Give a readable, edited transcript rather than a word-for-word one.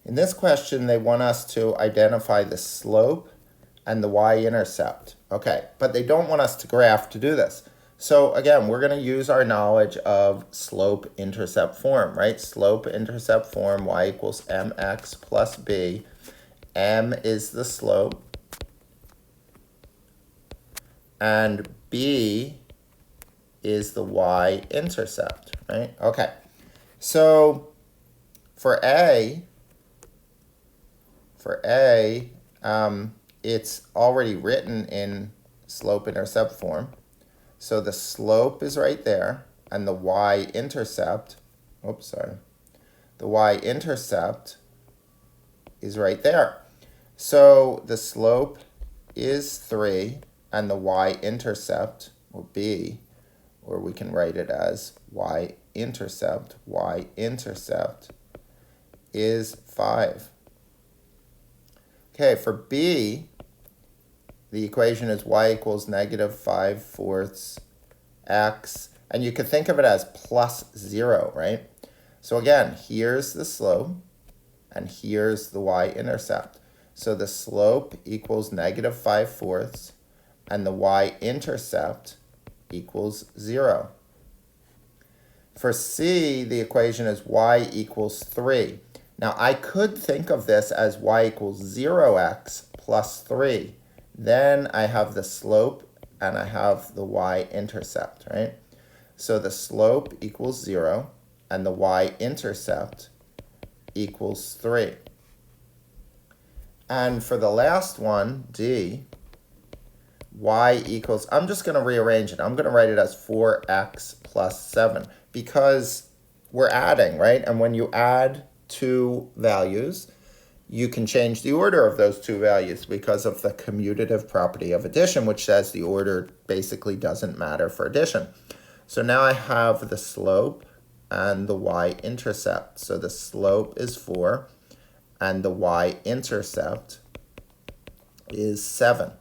In this question, they want us to identify the slope and the y-intercept. Okay, but they don't want us to graph to do this. So again, we're going to use our knowledge of slope-intercept form, right? Slope-intercept form, y equals mx plus b. M is the slope, and b is the y-intercept, right? Okay, so for A, it's already written in slope-intercept form. So the slope is right there, and the y-intercept, the y-intercept is right there. So the slope is 3, and the y-intercept will be, or we can write it as y-intercept is 5. Okay, for B, the equation is y equals negative 5/4 x, and you could think of it as plus 0, right? So again, here's the slope, and here's the y-intercept. So the slope equals negative 5/4, and the y-intercept equals 0. For C, the equation is y equals 3. Now, I could think of this as y equals 0x plus 3. Then I have the slope and I have the y-intercept, right? So the slope equals 0 and the y-intercept equals 3. And for the last one, D, y equals, I'm just going to rearrange it. I'm going to write it as 4x plus 7 because we're adding, right? And when you add two values, you can change the order of those two values because of the commutative property of addition, which says the order basically doesn't matter for addition. So now I have the slope and the y-intercept. So the slope is 4 and the y-intercept is 7.